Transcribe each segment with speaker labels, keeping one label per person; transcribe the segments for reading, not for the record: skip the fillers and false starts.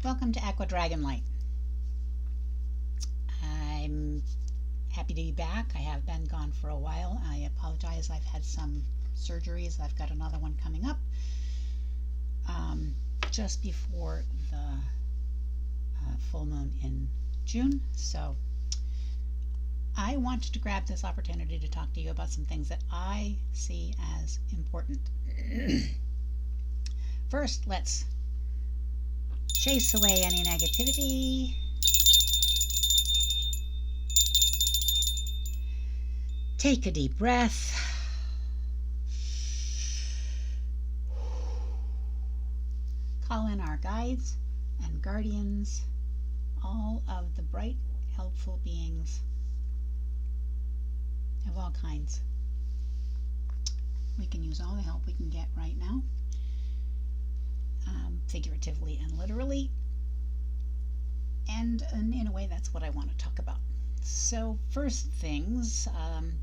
Speaker 1: Welcome to AquaDragonlight. I'm happy to be back. I have been gone for a while. I apologize. I've had some surgeries. I've got another one coming up just before the full moon in June. So I wanted to grab this opportunity to talk to you about some things that I see as important. First, let's chase away any negativity. Take a deep breath. Call in our guides and guardians, all of the bright, helpful beings of all kinds. We can use all the help we can get right now, figuratively and literally. And in a way, that's what I want to talk about. So first things,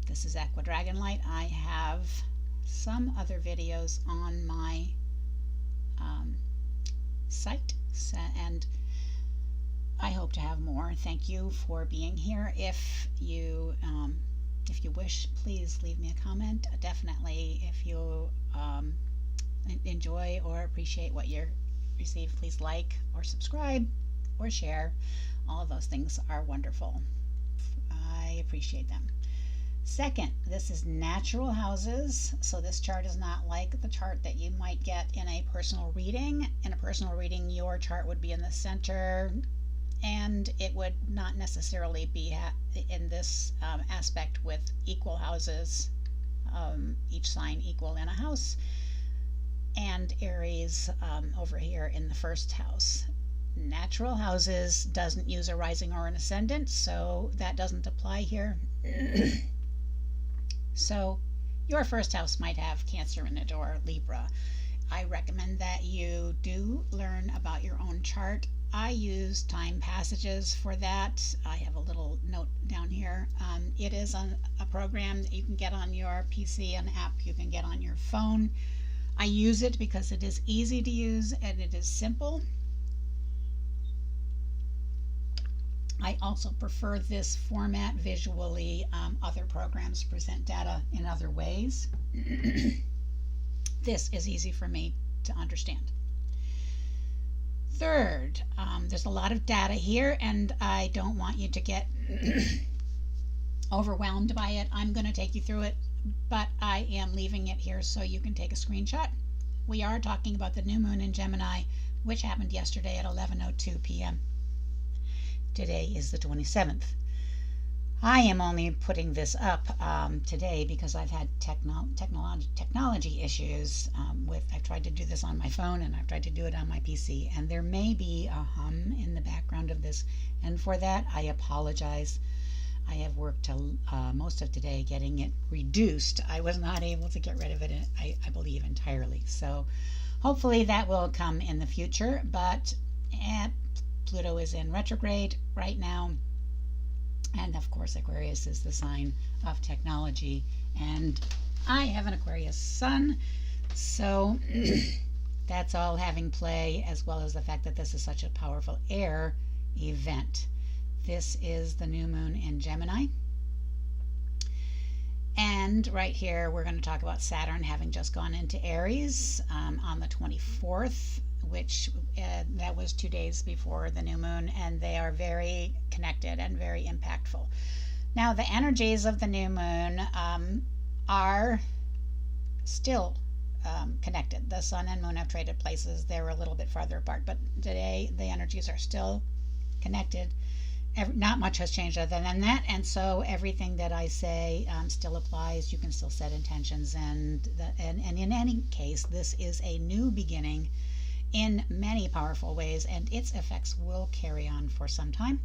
Speaker 1: this is AquaDragonlight. I have some other videos on my site, and I hope to have more. Thank you for being here. If you wish, please leave me a comment. Definitely, if you enjoy or appreciate what you receive, please like or subscribe or share. All of those things are wonderful. I appreciate them. Second, this is natural houses, so this chart is not like the chart that you might get in a personal reading. In a personal reading, your chart would be in the center, and it would not necessarily be in this aspect with equal houses, each sign equal in a house, and Aries over here in the first house. Natural houses doesn't use a rising or an ascendant, so that doesn't apply here. So your first house might have Cancer in it or Libra. I recommend that you do learn about your own chart. I use time passages for that. I have a little note down here. It is a program that you can get on your PC, an app you can get on your phone. I use it because it is easy to use and it is simple. I also prefer this format visually. Other programs present data in other ways. This is easy for me to understand. Third, there's a lot of data here, and I don't want you to get overwhelmed by it. I'm going to take you through it, but I am leaving it here so you can take a screenshot. We are talking about the new moon in Gemini, which happened yesterday at 11:02 p.m. Today is the 27th. I am only putting this up today because I've had technology issues I've tried to do this on my phone and I've tried to do it on my PC, and there may be a hum in the background of this, and for that I apologize. I have worked till most of today getting it reduced. I was not able to get rid of it, I believe, entirely. So hopefully that will come in the future, but Pluto is in retrograde right now, and of course Aquarius is the sign of technology, and I have an Aquarius sun, so that's all having play, as well as the fact that this is such a powerful air event. This is the new moon in Gemini, and right here we're going to talk about Saturn having just gone into Aries on the 24th, which that was 2 days before the new moon, and they are very connected and very impactful. Now, the energies of the new moon are still connected. The sun and moon have traded places. They're a little bit farther apart, but today the energies are still connected. Not much has changed other than that, and so everything that I say still applies. You can still set intentions, and in any case, this is a new beginning in many powerful ways, and its effects will carry on for some time,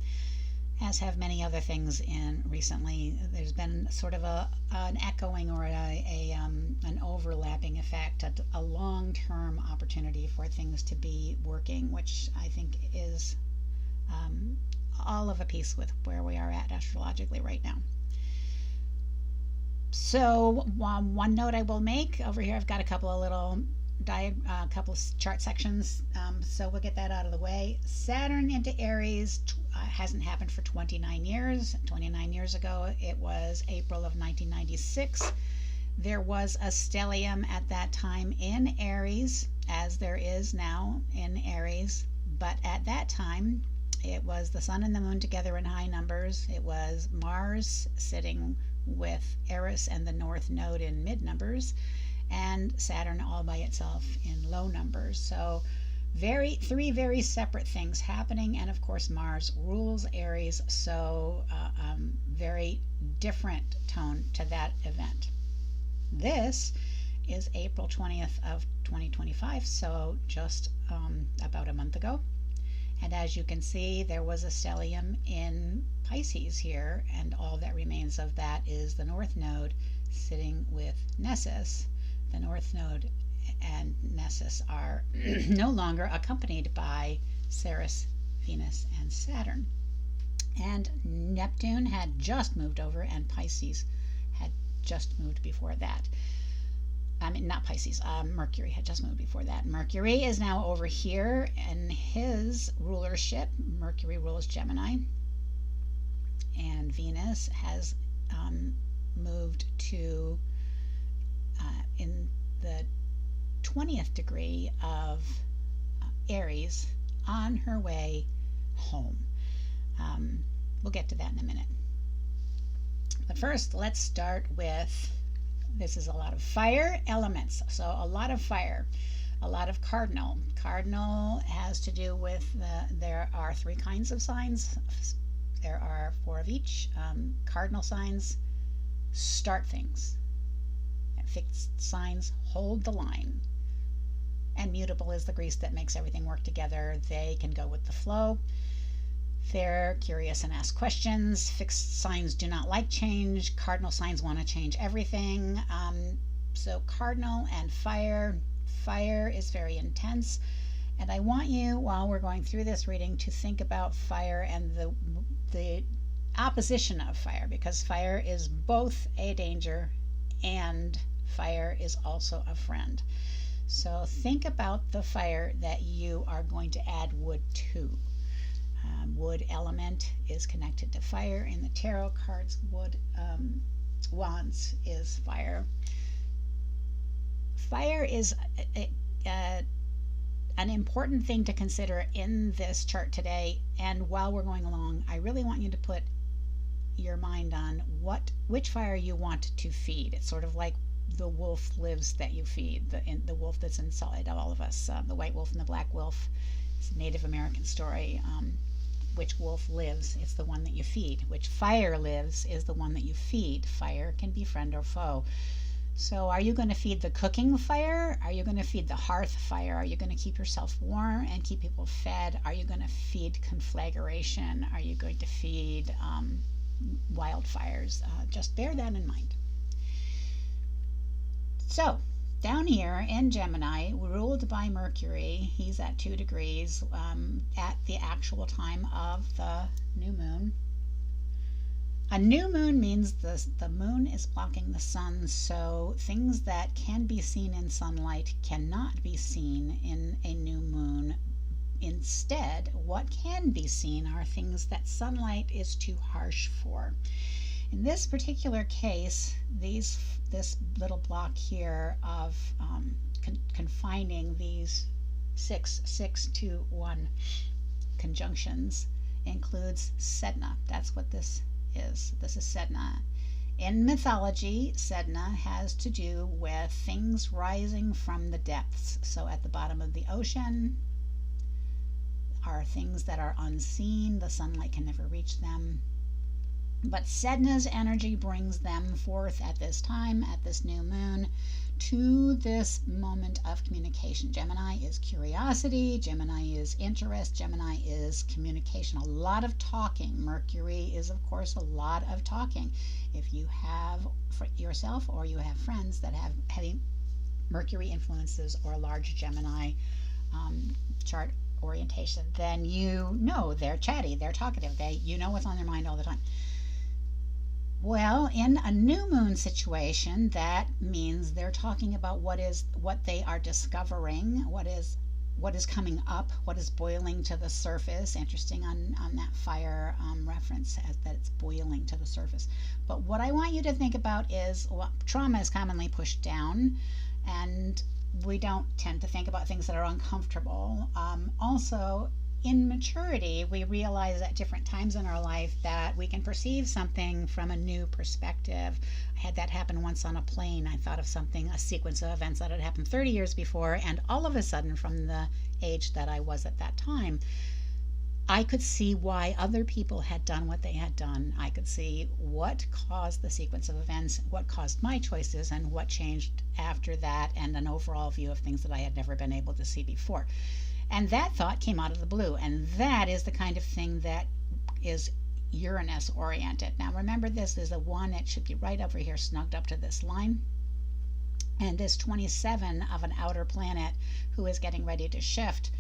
Speaker 1: as have many other things recently. There's been sort of an echoing or an overlapping effect, a long-term opportunity for things to be working, which I think is all of a piece with where we are at astrologically right now. So one note I will make over here, I've got a couple of little a couple of chart sections, so we'll get that out of the way. Saturn into Aries hasn't happened for 29 years. 29 years ago, it was April of 1996. There was a stellium at that time in Aries, as there is now in Aries, but at that time it was the sun and the moon together in high numbers. It was Mars sitting with Eris and the North Node in mid numbers, and Saturn all by itself in low numbers. So three very separate things happening, and of course Mars rules Aries, so very different tone to that event. This is April 20th of 2025, so just about a month ago. And as you can see, there was a stellium in Pisces here, and all that remains of that is the North Node sitting with Nessus. The North Node and Nessus are no longer accompanied by Ceres, Venus, and Saturn. And Neptune had just moved over, and Pisces had just moved before that. I mean, not Pisces, Mercury had just moved before that. Mercury is now over here in his rulership. Mercury rules Gemini. And Venus has moved to in the 20th degree of Aries on her way home. We'll get to that in a minute. But first, let's start with, this is a lot of fire elements. So a lot of fire, a lot of cardinal. Cardinal has to do with, there are 3 kinds of signs. There are 4 of each. Cardinal signs start things. Fixed signs hold the line. And mutable is the grease that makes everything work together. They can go with the flow. They're curious and ask questions. Fixed signs do not like change. Cardinal signs want to change everything. So cardinal and fire. Fire is very intense. And I want you, while we're going through this reading, to think about fire and the opposition of fire, because fire is both a danger and fire is also a friend. So think about the fire that you are going to add wood to. Wood element is connected to fire in the tarot cards. Wood wands is fire. Fire is an important thing to consider in this chart today. And while we're going along, I really want you to put your mind on which fire you want to feed. It's sort of like the wolf lives that you feed, the wolf that's inside all of us, the white wolf and the black wolf. It's a Native American story. Which wolf lives? It's the one that you feed. Which fire lives is the one that you feed. Fire can be friend or foe. So are you going to feed the cooking fire? Are you going to feed the hearth fire? Are you going to keep yourself warm and keep people fed? Are you going to feed conflagration? Are you going to feed wildfires? Just bear that in mind. So down here in Gemini, ruled by Mercury, he's at 2 degrees at the actual time of the new moon. A new moon means the moon is blocking the sun, so things that can be seen in sunlight cannot be seen in a new moon. Instead, what can be seen are things that sunlight is too harsh for. In this particular case, this little block here of confining these 6-6-2-1 conjunctions includes Sedna. That's what this is. This is Sedna. In mythology, Sedna has to do with things rising from the depths. So at the bottom of the ocean are things that are unseen. The sunlight can never reach them. But Sedna's energy brings them forth at this time, at this new moon, to this moment of communication. Gemini is curiosity, Gemini is interest, Gemini is communication, a lot of talking. Mercury is, of course, a lot of talking. If you have for yourself or you have friends that have heavy Mercury influences or a large Gemini chart orientation, then you know they're chatty, they're talkative, you know what's on their mind all the time. Well, in a new moon situation, that means they're talking about what they are discovering, what is coming up, what is boiling to the surface. Interesting on that fire reference, as that it's boiling to the surface. But what I want you to think about is trauma is commonly pushed down, and we don't tend to think about things that are uncomfortable. Also, in maturity, we realize at different times in our life that we can perceive something from a new perspective. I had that happen once on a plane. I thought of something, a sequence of events that had happened 30 years before, and all of a sudden, from the age that I was at that time, I could see why other people had done what they had done. I could see what caused the sequence of events, what caused my choices, and what changed after that, and an overall view of things that I had never been able to see before. And that thought came out of the blue, and that is the kind of thing that is Uranus oriented. Now remember, this is a 1, it should be right over here snugged up to this line. And this 27 of an outer planet who is getting ready to shift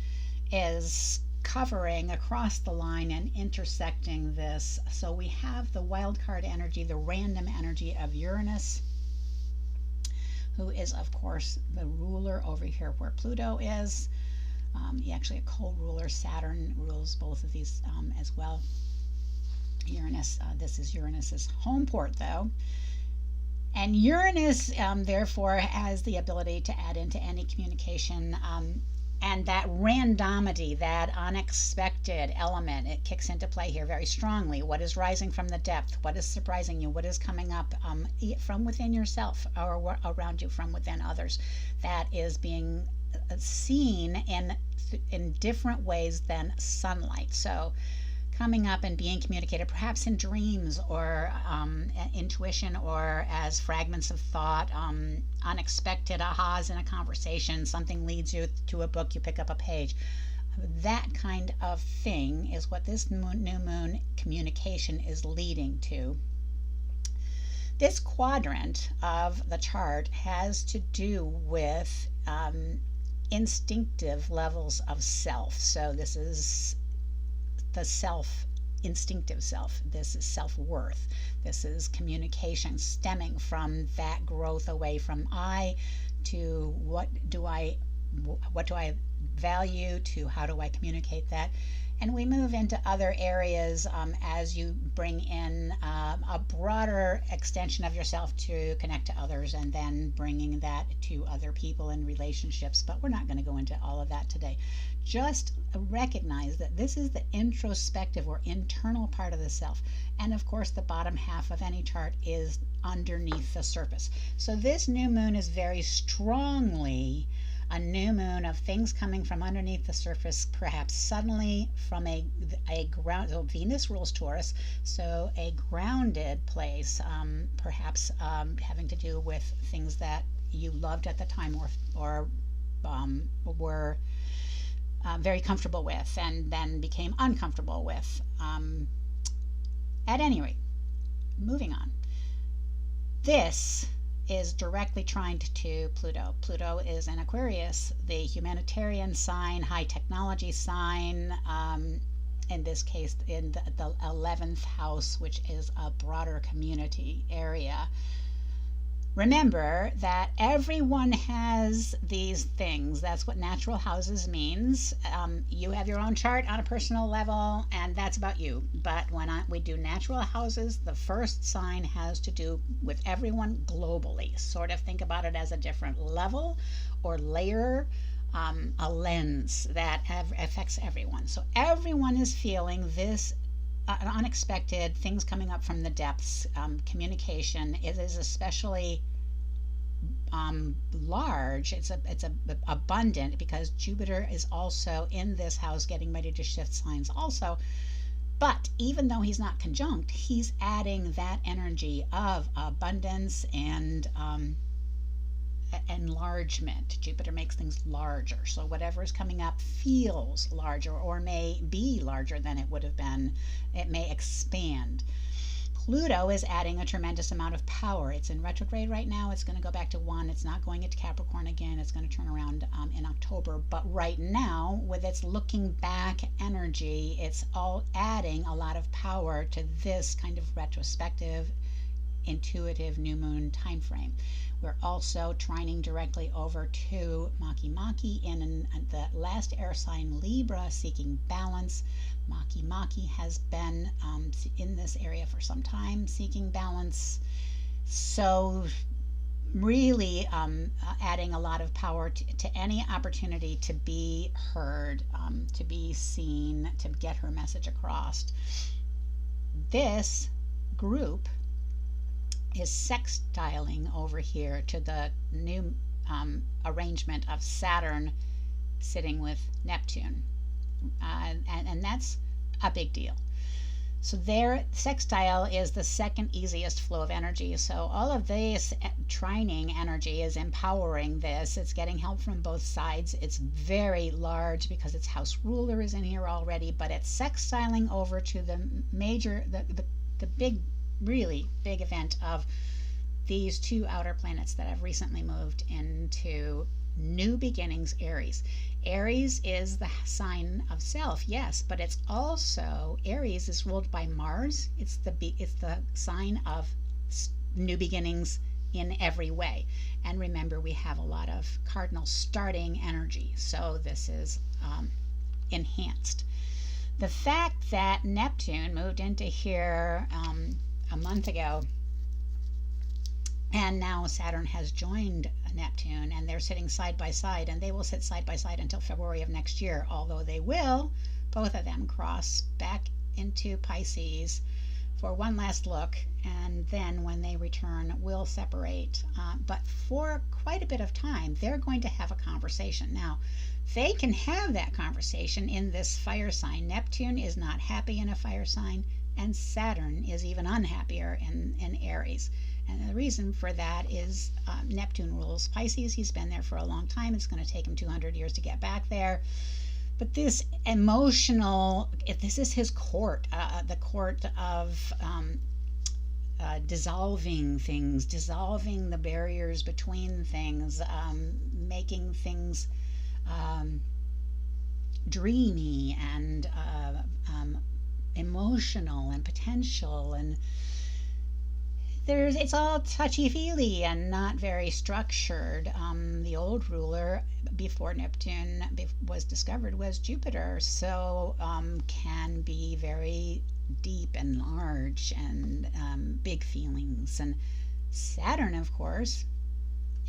Speaker 1: is covering across the line and intersecting this. So we have the wild card energy, the random energy of Uranus, who is of course the ruler over here where Pluto is. Actually a co-ruler. Saturn rules both of these as well. Uranus, this is Uranus's home port though. And Uranus therefore has the ability to add into any communication, and that randomity, that unexpected element, it kicks into play here very strongly. What is rising from the depth? What is surprising you? What is coming up from within yourself or around you from within others? That is being seen in different ways than sunlight. So coming up and being communicated perhaps in dreams or intuition or as fragments of thought, unexpected ahas in a conversation, something leads you to a book, you pick up a page. That kind of thing is what this new moon communication is leading to. This quadrant of the chart has to do with instinctive levels of self. So this is the self, instinctive self. This is self-worth. This is communication stemming from that growth away from I to what do I value, to how do I communicate that. And we move into other areas as you bring in a broader extension of yourself to connect to others, and then bringing that to other people in relationships. But we're not going to go into all of that today. Just recognize that this is the introspective or internal part of the self. And of course, the bottom half of any chart is underneath the surface. So this new moon is very strongly a new moon of things coming from underneath the surface, perhaps suddenly from a ground. So Venus rules Taurus, so a grounded place, perhaps having to do with things that you loved at the time or were very comfortable with and then became uncomfortable with. At any rate, moving on. This is directly trying to Pluto. Pluto is in Aquarius, the humanitarian sign, high technology sign, in this case in the 11th house, which is a broader community area. Remember that everyone has these things. That's what natural houses means. You have your own chart on a personal level, and that's about you. But when we do natural houses, the first sign has to do with everyone globally. Sort of think about it as a different level or layer, a lens that affects everyone. So everyone is feeling this unexpected things coming up from the depths. Communication, it is especially large. It's abundant because Jupiter is also in this house getting ready to shift signs also. But even though he's not conjunct, he's adding that energy of abundance and enlargement. Jupiter makes things larger. So whatever is coming up feels larger or may be larger than it would have been. It may expand. Pluto is adding a tremendous amount of power. It's in retrograde right now. It's going to go back to 1. It's not going into Capricorn again. It's going to turn around in October. But right now, with its looking back energy, it's all adding a lot of power to this kind of retrospective intuitive new moon time frame. We're also trining directly over to Maki in the last air sign Libra, seeking balance. Maki has been in this area for some time, seeking balance. So really adding a lot of power to any opportunity to be heard, to be seen, to get her message across. This group is sextiling over here to the new arrangement of Saturn sitting with Neptune. And that's a big deal. So their sextile is the second easiest flow of energy. So all of this trining energy is empowering this. It's getting help from both sides. It's very large because its house ruler is in here already, but it's sextiling over to the major, the big, really big event of these two outer planets that have recently moved into new beginnings, Aries. Aries is the sign of self, yes, but it's also, Aries is ruled by Mars. It's the sign of new beginnings in every way. And remember, we have a lot of cardinal starting energy, so this is enhanced. The fact that Neptune moved into here a month ago, and now Saturn has joined Neptune, and they're sitting side by side, and they will sit side by side until February of next year, although they will, both of them, cross back into Pisces for one last look, and then when they return, will separate. But for quite a bit of time, they're going to have a conversation. Now, they can have that conversation in this fire sign. Neptune is not happy in a fire sign, and Saturn is even unhappier in Aries. And the reason for that is Neptune rules Pisces. He's been there for a long time. It's going to take him 200 years to get back there. But this emotional, this is his court, the court of dissolving things, dissolving the barriers between things, making things dreamy and emotional and potential, and it's all touchy-feely and not very structured. The old ruler before Neptune was discovered was Jupiter, so can be very deep and large and big feelings. And Saturn, of course,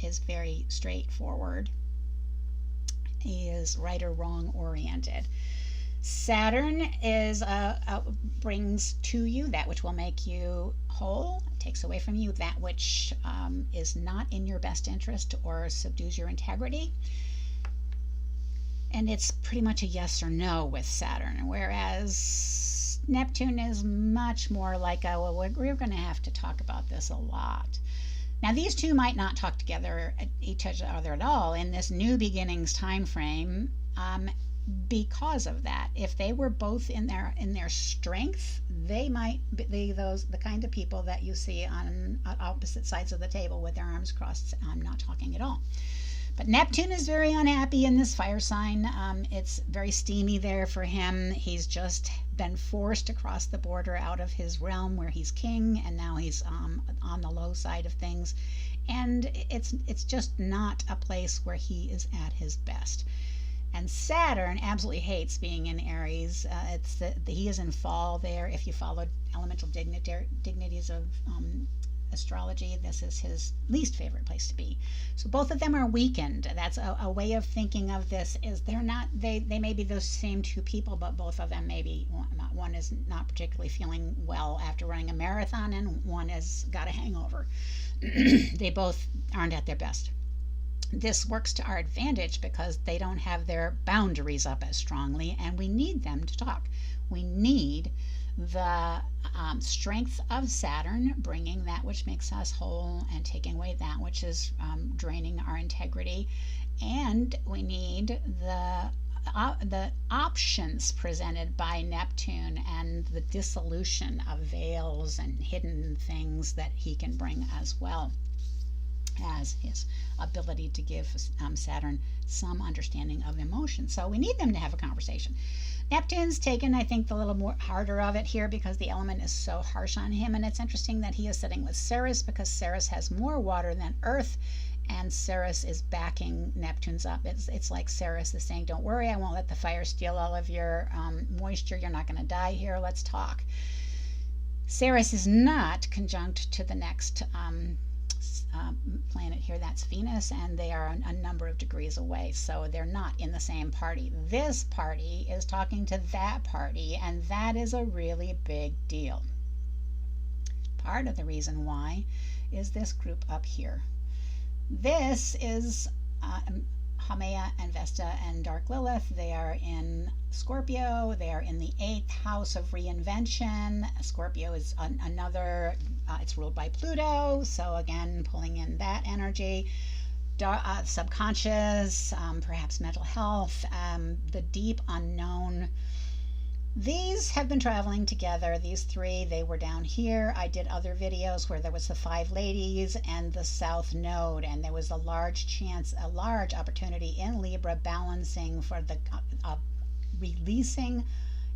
Speaker 1: is very straightforward, is right or wrong oriented. Saturn is brings to you that which will make you whole, takes away from you that which is not in your best interest or subdues your integrity. And it's pretty much a yes or no with Saturn, whereas Neptune is much more like well, we're going to have to talk about this a lot. Now, these two might not talk together each other at all in this new beginnings time frame. Because of that, if they were both in their strength, they might be the kind of people that you see on opposite sides of the table with their arms crossed. I'm not talking at all. But Neptune is very unhappy in this fire sign. It's very steamy there for him. He's just been forced to cross the border out of his realm where he's king, and now he's on the low side of things. And it's just not a place where he is at his best. And Saturn absolutely hates being in Aries. He is in fall there. If you follow elemental dignities of astrology, this is his least favorite place to be. So both of them are weakened. That's a way of thinking of this, is they may be those same two people, but both of them maybe one is not particularly feeling well after running a marathon, and one has got a hangover. They both aren't at their best. This works to our advantage because they don't have their boundaries up as strongly, and we need them to talk. We need the strength of Saturn, bringing that which makes us whole and taking away that which is draining our integrity, and we need the options presented by Neptune and the dissolution of veils and hidden things that he can bring as well. as his ability to give Saturn some understanding of emotion. So we need them to have a conversation. Neptune's taken, I think, the little more harder of it here because the element is so harsh on him. And it's interesting that he is sitting with Ceres because Ceres has more water than Earth, and Ceres is backing Neptune's up. It's like Ceres is saying, don't worry, I won't let the fire steal all of your moisture. You're not going to die here. Let's talk. Ceres is not conjunct to the next planet here, that's Venus, and they are a number of degrees away, so they're not in the same party. This party is talking to that party, and that is a really big deal. Part of the reason why is this group up here. This is Haumea and Vesta and Dark Lilith. They are in Scorpio. They are in the 8th house of reinvention. Scorpio is another, it's ruled by Pluto, so again, pulling in that energy. Subconscious, perhaps mental health, the deep unknown. These have been traveling together, these three. They were down here. I did other videos where there was the 5 ladies and the South Node, and there was a large chance, a large opportunity in Libra balancing for the releasing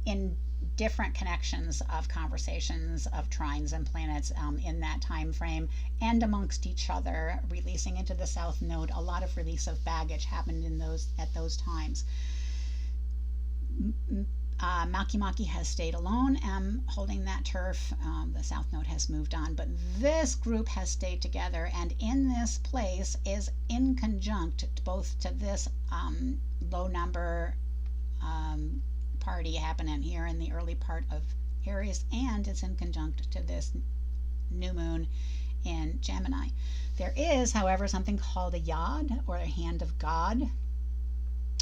Speaker 1: in different connections of conversations of trines and planets in that time frame and amongst each other, releasing into the South Node. A lot of release of baggage happened in at those times. Makemake has stayed alone holding that turf. The South Node has moved on, but this group has stayed together, and in this place is in conjunct both to this low number party happening here in the early part of Aries, and it's in conjunct to this new moon in Gemini. There is, however, something called a yod, or a hand of God,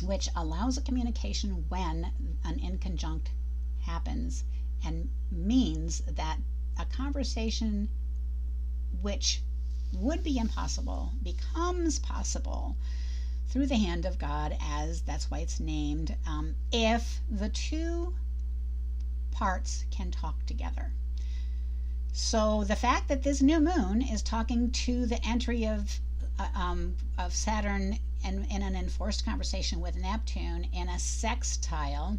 Speaker 1: which allows a communication when an inconjunct happens, and means that a conversation which would be impossible becomes possible through the hand of God, as that's why it's named, if the two parts can talk together. So the fact that this new moon is talking to the entry of Saturn and in an enforced conversation with Neptune in a sextile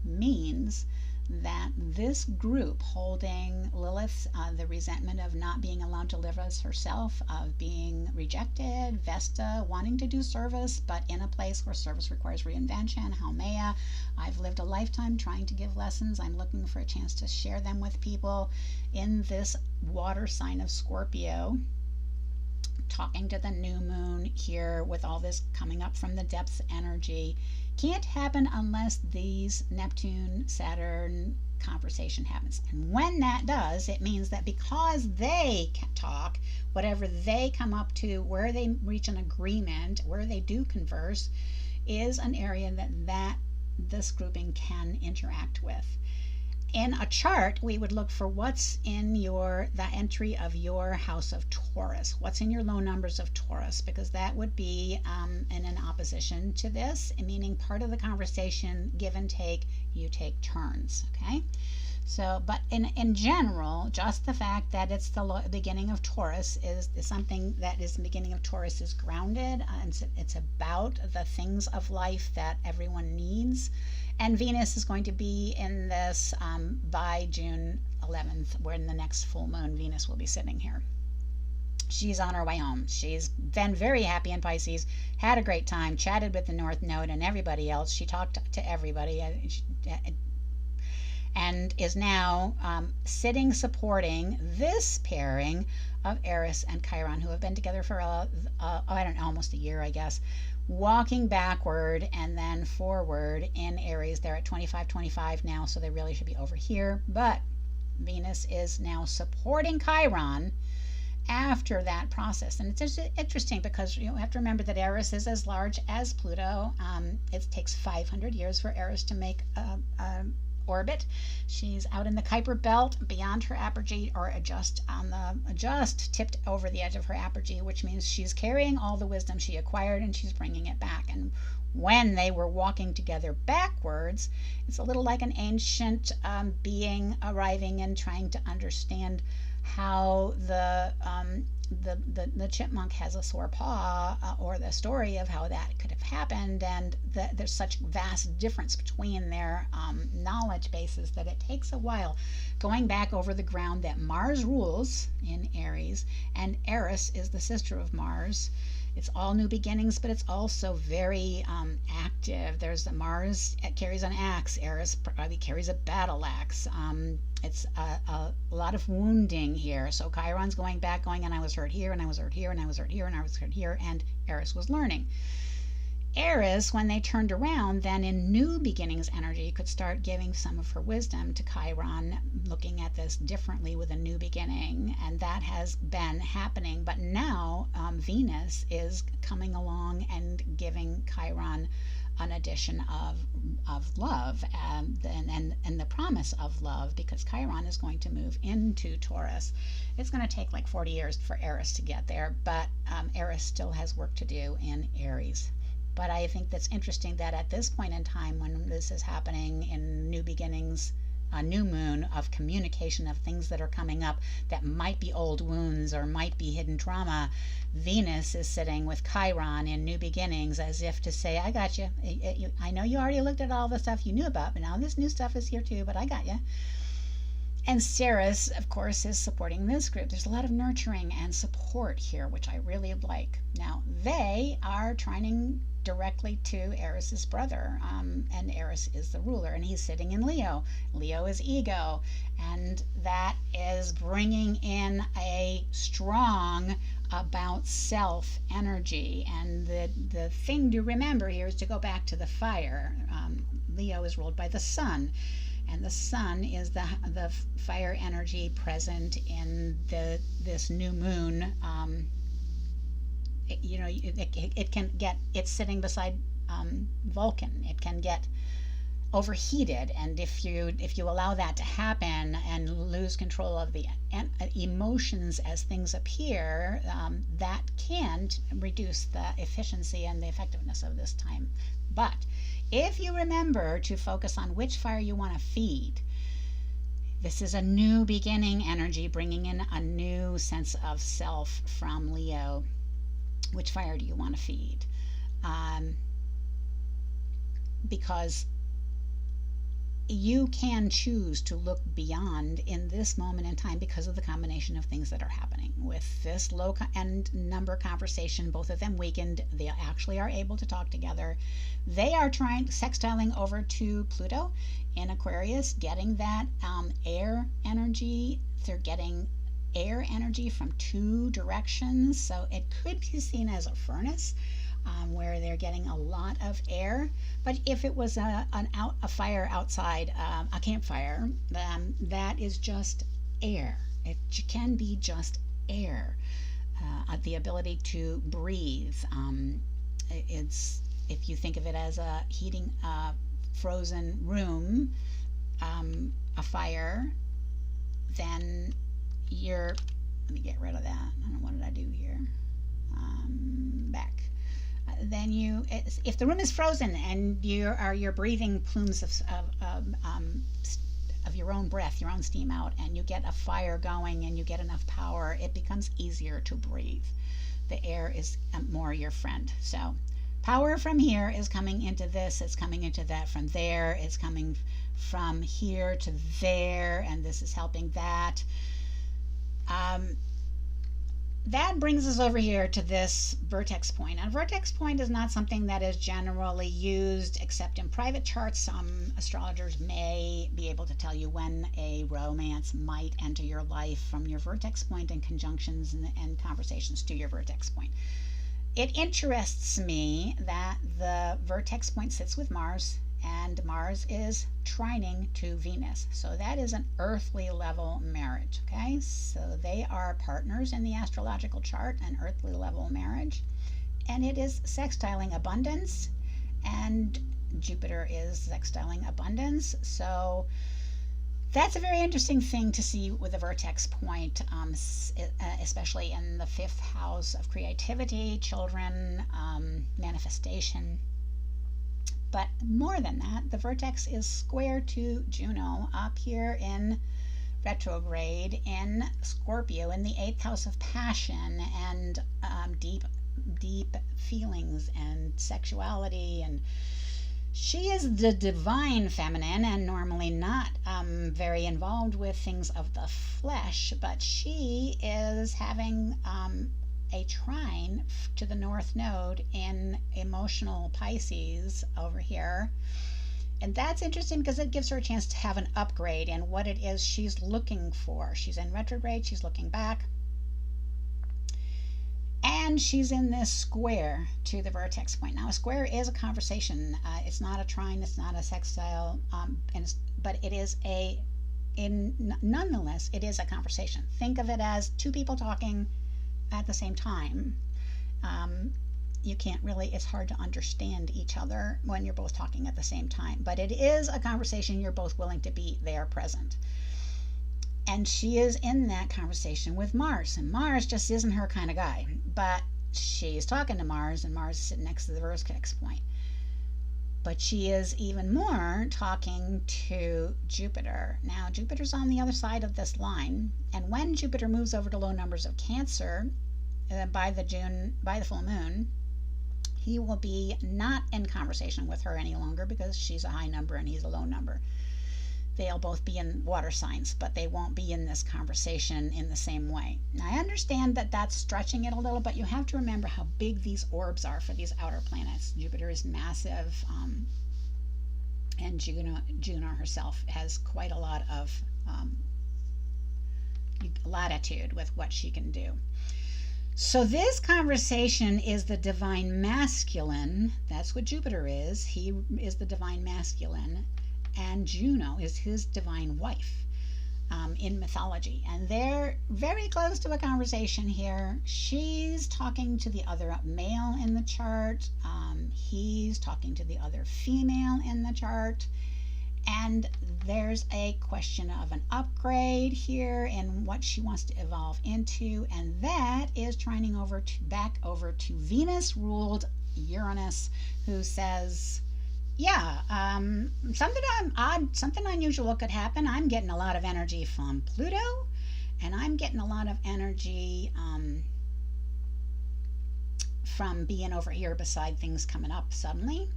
Speaker 1: means that this group holding Lilith, the resentment of not being allowed to live as herself, of being rejected, Vesta wanting to do service but in a place where service requires reinvention, Haumea, I've lived a lifetime trying to give lessons, I'm looking for a chance to share them with people, in this water sign of Scorpio, talking to the new moon here with all this coming up from the depths energy. Can't happen unless these Neptune Saturn conversation happens, and when that does, it means that because they can talk, whatever they come up to, where they reach an agreement, where they do converse, is an area that this grouping can interact with. In a chart, we would look for what's in the entry of your house of Taurus. What's in your low numbers of Taurus? Because that would be in an opposition to this, meaning part of the conversation, give and take, you take turns, okay? So, but in general, just the fact that it's the beginning of Taurus is something that is the beginning of Taurus is grounded. It's about the things of life that everyone needs. And Venus is going to be in this by June 11th, when the next full moon, Venus will be sitting here. She's on her way home. She's been very happy in Pisces, had a great time, chatted with the North Node and everybody else. She talked to everybody and is now sitting supporting this pairing of Eris and Chiron, who have been together for, I don't know, almost a year, I guess, walking backward and then forward in Aries. They're at 25 now, so they really should be over here. But Venus is now supporting Chiron after that process. And it's just interesting because you have to remember that Eris is as large as Pluto. It takes 500 years for Eris to make orbit. She's out in the Kuiper belt beyond her apogee, or just tipped over the edge of her apogee, which means she's carrying all the wisdom she acquired and she's bringing it back. And when they were walking together backwards, it's a little like an ancient being arriving and trying to understand how the the chipmunk has a sore paw, or the story of how that could have happened, and there's such vast difference between their knowledge bases that it takes a while going back over the ground that Mars rules in Aries, and Eris is the sister of Mars. It's all new beginnings, but it's also very active. There's the Mars, it carries an axe. Eris probably carries a battle axe. It's a lot of wounding here. So Chiron's going back, going, and I was hurt here, and I was hurt here, and I was hurt here, and I was hurt here, and Eris was learning. Eris, when they turned around, then in new beginnings energy, could start giving some of her wisdom to Chiron, looking at this differently with a new beginning, and that has been happening. But now Venus is coming along and giving Chiron an addition of love, and the promise of love, because Chiron is going to move into Taurus. It's going to take like 40 years for Eris to get there, but Eris still has work to do in Aries. But I think that's interesting that at this point in time, when this is happening in new beginnings, a new moon of communication of things that are coming up that might be old wounds or might be hidden trauma, Venus is sitting with Chiron in new beginnings, as if to say, I got you. I know you already looked at all the stuff you knew about, but now this new stuff is here too, but I got you. And Ceres, of course, is supporting this group. There's a lot of nurturing and support here, which I really like. Now, they are trying directly to Eris's brother, and Eris is the ruler, and he's sitting in Leo. Leo is ego, and that is bringing in a strong about self energy. And the thing to remember here is to go back to the fire. Leo is ruled by the sun, and the sun is the fire energy present in this new moon. It can get, it's sitting beside Vulcan. It can get overheated, and if you allow that to happen and lose control of the emotions as things appear, that can reduce the efficiency and the effectiveness of this time. But if you remember to focus on which fire you want to feed, this is a new beginning energy, bringing in a new sense of self from Leo. Which fire do you want to feed? Because you can choose to look beyond in this moment in time because of the combination of things that are happening. With this low end number conversation, both of them weakened, they actually are able to talk together. They are sextiling over to Pluto in Aquarius, getting that air energy. They're getting air energy from two directions, so it could be seen as a furnace, where they're getting a lot of air. But if it was a fire outside, a campfire, that is just air. It can be just air. The ability to breathe. It's, if you think of it as a heating frozen room, a fire, then let me get rid of that. I don't know, what did I do here? Back. Then if the room is frozen and you're breathing plumes of your own breath, your own steam out, and you get a fire going and you get enough power, it becomes easier to breathe. The air is more your friend. So power from here is coming into this, it's coming into that, from there, it's coming from here to there, and this is helping that. That brings us over here to this vertex point. And vertex point is not something that is generally used except in private charts. Some astrologers may be able to tell you when a romance might enter your life from your vertex point, and conjunctions and conversations to your vertex point. It interests me that the vertex point sits with Mars, and Mars is trining to Venus. So that is an earthly level marriage, okay? So they are partners in the astrological chart, an earthly level marriage. And it is sextiling abundance, and Jupiter is sextiling abundance. So that's a very interesting thing to see with the vertex point, especially in the 5th house of creativity, children, manifestation. But more than that, the vertex is square to Juno up here in retrograde in Scorpio in the 8th house of passion and deep feelings and sexuality. And she is the divine feminine and normally not very involved with things of the flesh, but she is having a trine to the North Node in emotional Pisces over here. And that's interesting because it gives her a chance to have an upgrade in what it is she's looking for. She's in retrograde, she's looking back. And she's in this square to the vertex point. Now, a square is a conversation. It's not a trine, it's not a sextile, but it is nonetheless, it is a conversation. Think of it as two people talking at the same time. You can't really, it's hard to understand each other when you're both talking at the same time. But it is a conversation you're both willing to be there present. And she is in that conversation with Mars, and Mars just isn't her kind of guy. But she's talking to Mars, and Mars is sitting next to the vertex point. But she is even more talking to Jupiter. Now, Jupiter's on the other side of this line, and when Jupiter moves over to low numbers of Cancer by the full moon, he will be not in conversation with her any longer because she's a high number and he's a low number. They'll both be in water signs, but they won't be in this conversation in the same way. Now, I understand that that's stretching it a little, but you have to remember how big these orbs are for these outer planets. Jupiter is massive, and Juno herself has quite a lot of latitude with what she can do. So this conversation is the divine masculine. That's what Jupiter is. He is the divine masculine. And Juno is his divine wife in mythology. And they're very close to a conversation here. She's talking to the other male in the chart. He's talking to the other female in the chart. And there's a question of an upgrade here in what she wants to evolve into. And that is trining back over to Venus-ruled Uranus, who says, yeah, something unusual could happen. I'm getting a lot of energy from Pluto, and I'm getting a lot of energy from being over here beside things coming up suddenly.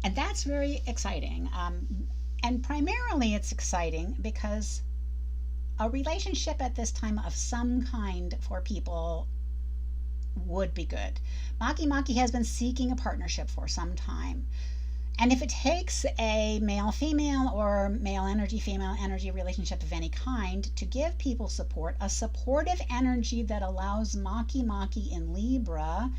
Speaker 1: And that's very exciting. And primarily it's exciting because a relationship at this time of some kind for people would be good. Maki has been seeking a partnership for some time. And if it takes a male-female or male energy-female energy relationship of any kind to give people support, a supportive energy that allows Maki in Libra,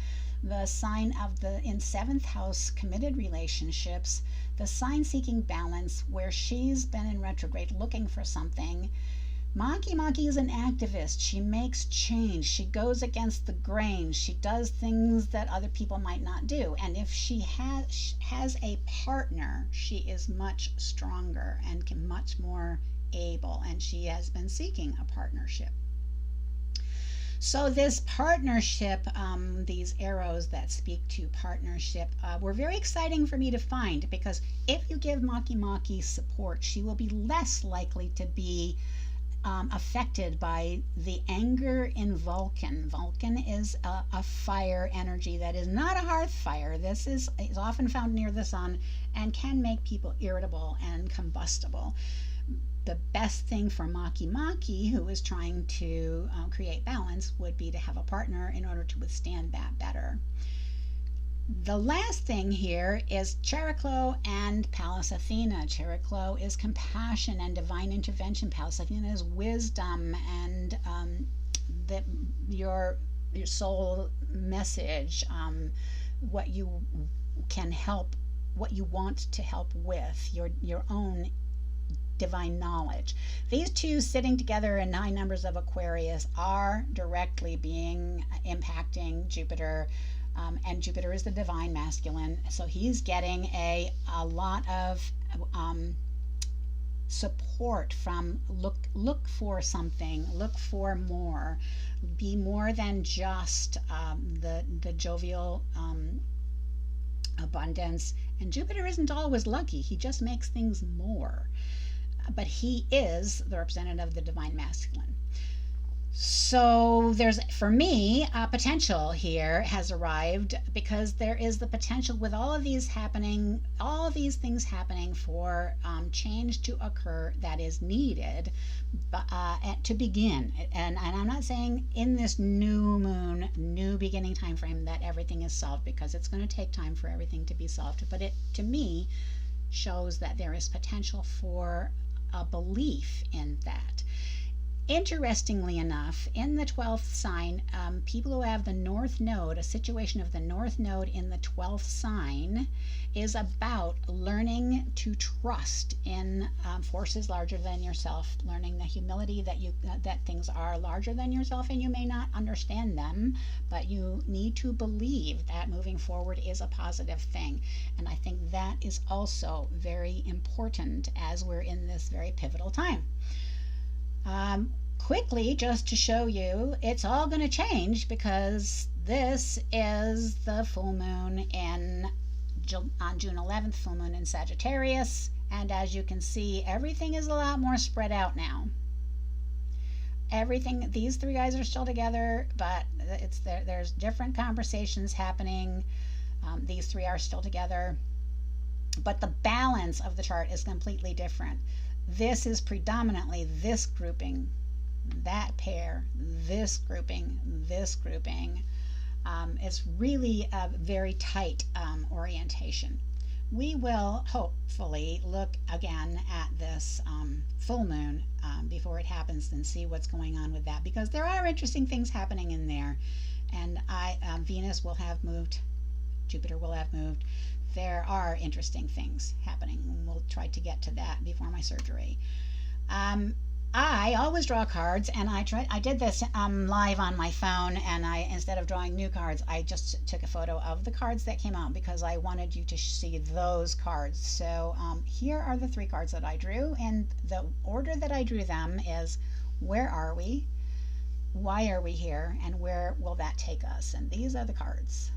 Speaker 1: the sign of in 7th house committed relationships, the sign seeking balance where she's been in retrograde looking for something. Maki is an activist. She makes change. She goes against the grain. She does things that other people might not do. And if she has a partner, she is much stronger and much more able. And she has been seeking a partnership. So this partnership, these arrows that speak to partnership, were very exciting for me to find, because if you give Maki support, she will be less likely to be affected by the anger in Vulcan. Vulcan is a fire energy that is not a hearth fire. This is often found near the sun and can make people irritable and combustible. The best thing for Maki, who is trying to create balance, would be to have a partner in order to withstand that better. The last thing here is Chariklo and Pallas Athena. Chariklo is compassion and divine intervention. Pallas Athena is wisdom and your soul message, what you can help, what you want to help with, your own divine knowledge. These two sitting together in 9 numbers of Aquarius are directly impacting Jupiter. And Jupiter is the divine masculine, so he's getting a lot of support from look for something, look for more, be more than just the jovial abundance. And Jupiter isn't always lucky, he just makes things more. but he is the representative of the divine masculine. So there's, for me, a potential here has arrived, because there is the potential with all of these things happening for change to occur that is needed to begin. And I'm not saying in this new moon, new beginning time frame that everything is solved, because it's going to take time for everything to be solved. But it, to me, shows that there is potential for a belief in that. Interestingly enough, in the 12th sign, people who have the North Node, a situation of the North Node in the 12th sign, is about learning to trust in forces larger than yourself, learning the humility that things are larger than yourself, and you may not understand them, but you need to believe that moving forward is a positive thing. And I think that is also very important as we're in this very pivotal time. Quickly, just to show you, it's all going to change, because this is the full moon on June 11th, full moon in Sagittarius, and as you can see, everything is a lot more spread out now. Everything, these three guys are still together, but there's different conversations happening. These three are still together, but the balance of the chart is completely different. This is predominantly this grouping, that pair, this grouping, this grouping. It's really a very tight orientation. We will hopefully look again at this full moon before it happens and see what's going on with that, because there are interesting things happening in there. And Venus will have moved, Jupiter will have moved. There are interesting things happening. We'll try to get to that before my surgery. I always draw cards, and I did this live on my phone, and instead of drawing new cards, I just took a photo of the cards that came out, because I wanted you to see those cards. So here are the three cards that I drew, and the order that I drew them is: where are we, why are we here, and where will that take us? And these are the cards.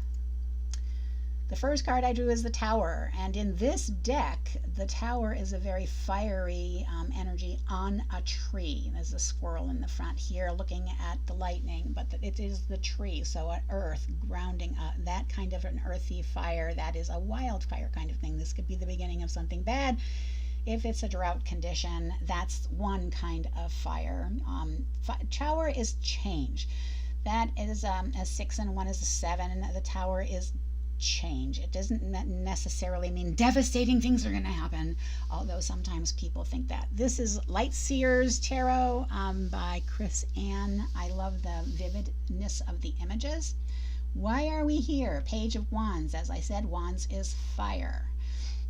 Speaker 1: The first card I drew is the Tower, and in this deck, the Tower is a very fiery energy on a tree. There's a squirrel in the front here looking at the lightning, but it is the tree, so an earth grounding, that kind of an earthy fire. That is a wildfire kind of thing. This could be the beginning of something bad. If it's a drought condition, that's one kind of fire. Tower is change. That is a 6 and 1 is a 7, and the Tower is change. It doesn't necessarily mean devastating things are going to happen, although sometimes people think that. This is Light Seers Tarot by Chris Ann. I love the vividness of the images. Why are we here? Page of Wands. As I said, Wands is fire.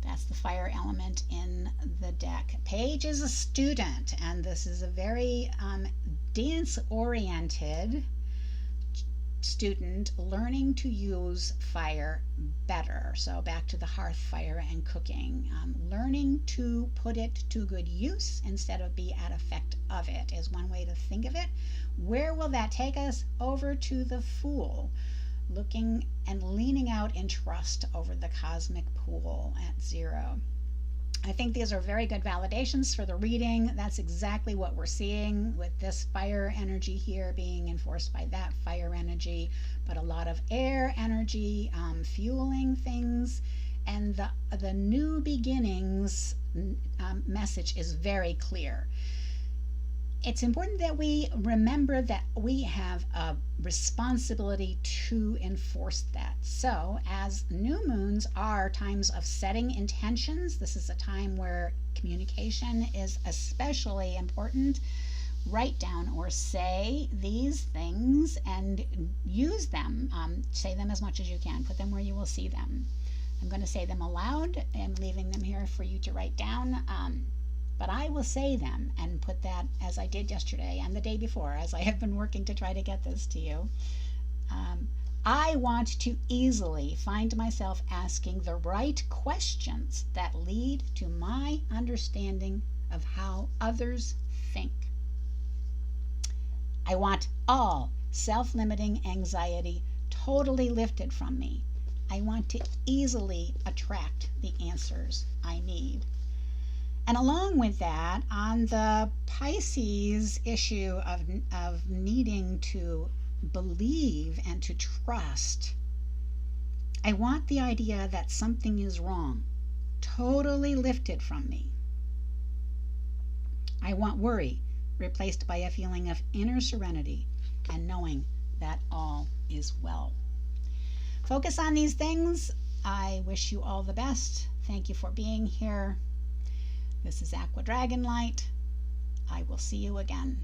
Speaker 1: That's the fire element in the deck. Page is a student, and this is a very dance-oriented student learning to use fire better. So back to the hearth fire and cooking. Learning to put it to good use instead of be at effect of it is one way to think of it. Where will that take us? Over to the Fool, looking and leaning out in trust over the cosmic pool at 0. I think these are very good validations for the reading. That's exactly what we're seeing with this fire energy here being enforced by that fire energy, but a lot of air energy fueling things. And the new beginnings message is very clear. It's important that we remember that we have a responsibility to enforce that. So as new moons are times of setting intentions, this is a time where communication is especially important. Write down or say these things and use them. Say them as much as you can. Put them where you will see them. I'm going to say them aloud. I'm leaving them here for you to write down. But I will say them and put that, as I did yesterday and the day before, as I have been working to try to get this to you. I want to easily find myself asking the right questions that lead to my understanding of how others think. I want all self-limiting anxiety totally lifted from me. I want to easily attract the answers I need. And along with that, on the Pisces issue of needing to believe and to trust, I want the idea that something is wrong totally lifted from me. I want worry replaced by a feeling of inner serenity and knowing that all is well. Focus on these things. I wish you all the best. Thank you for being here. This is AquaDragonlight. I will see you again.